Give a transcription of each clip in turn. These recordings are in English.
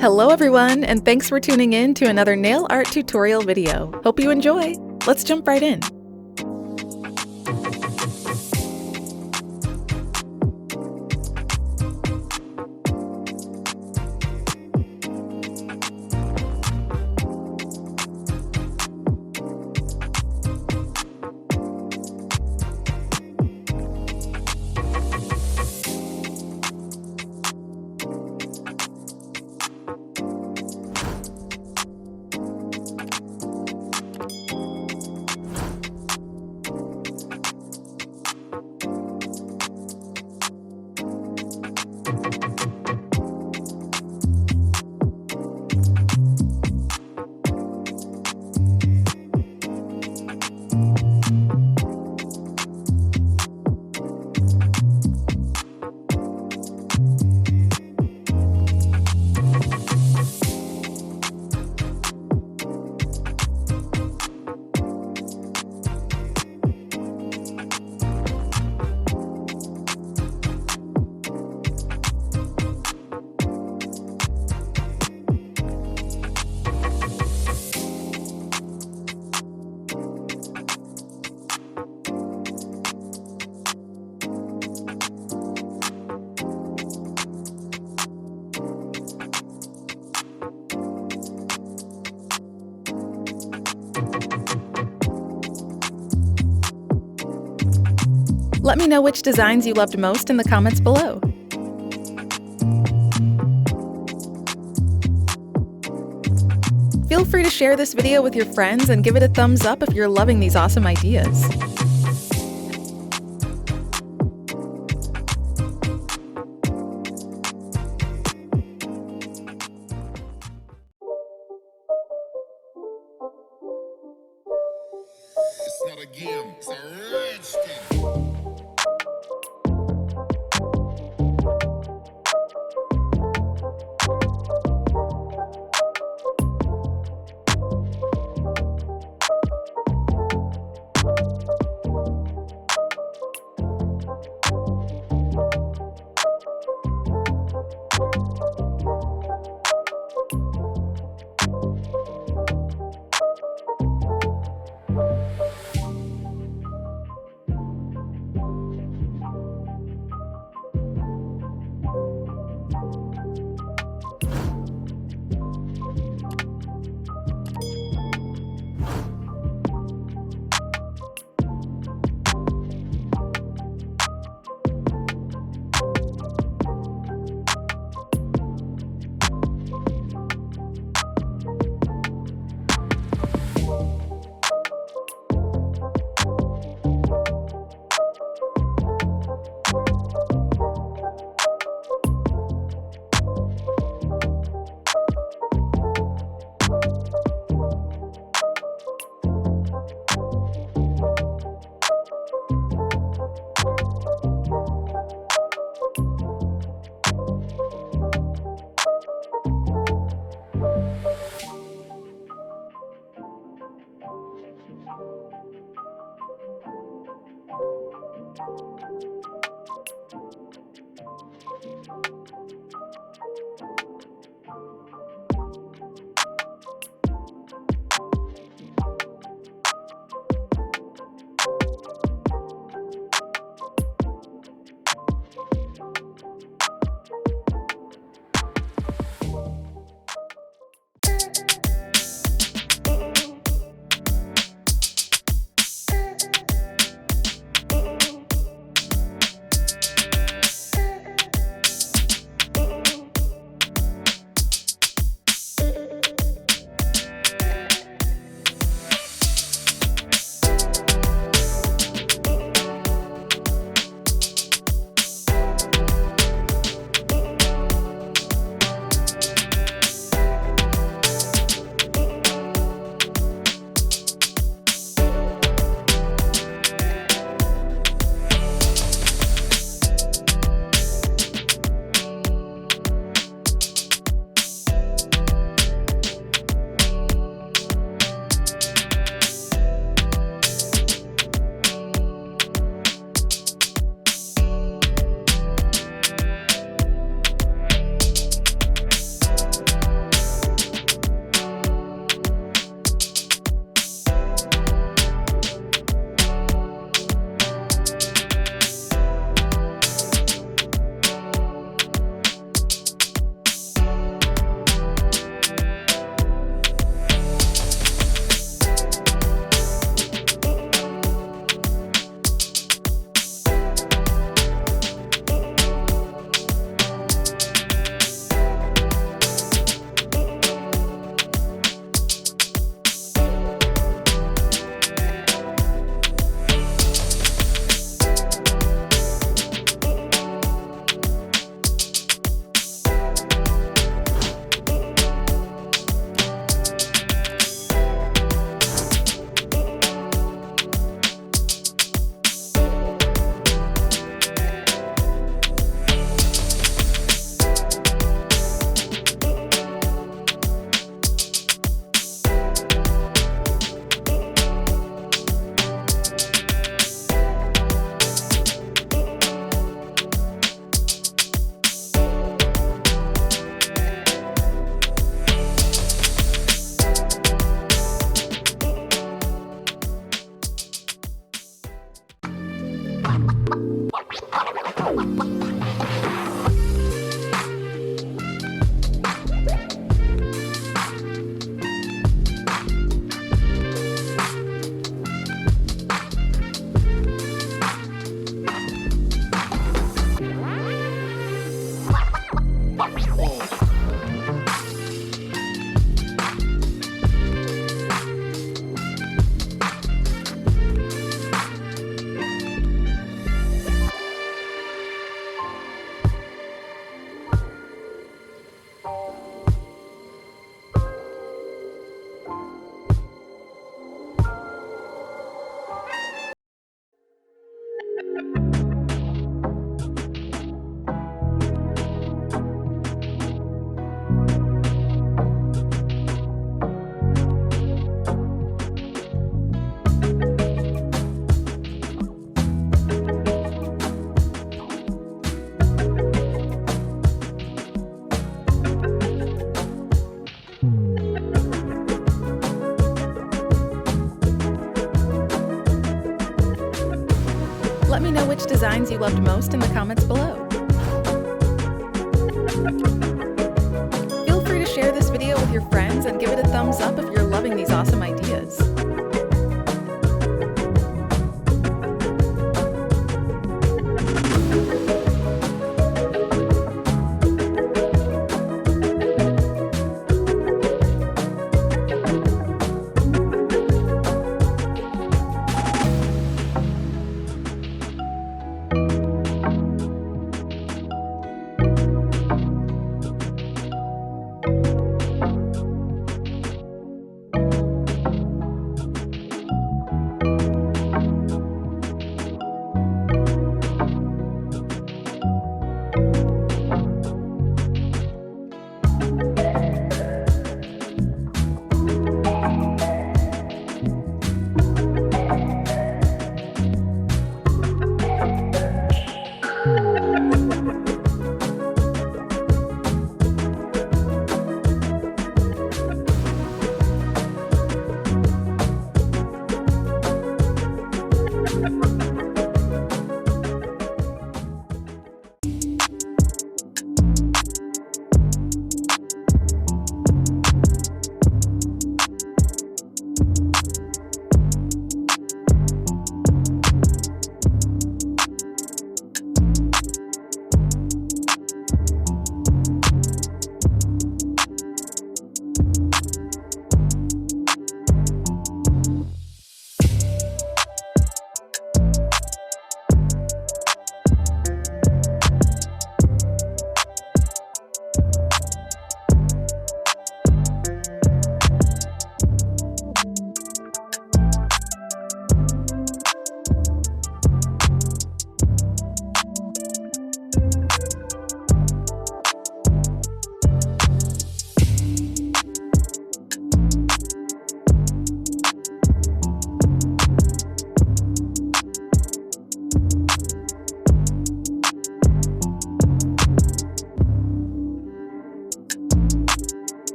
Hello everyone, and thanks for tuning in to another nail art tutorial video. Hope you enjoy. Let's jump right in. Let me know which designs you loved most in the comments below. Feel free to share this video with your friends and give it a thumbs up if you're loving these awesome ideas. It's not a game, it's a rich thing. me know which designs you loved most in the comments below. Feel free to share this video with your friends and give it a thumbs up if you're loving these awesome ideas.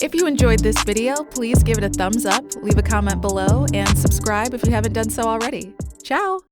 If you enjoyed this video, please give it a thumbs up, leave a comment below, and subscribe if you haven't done so already. Ciao!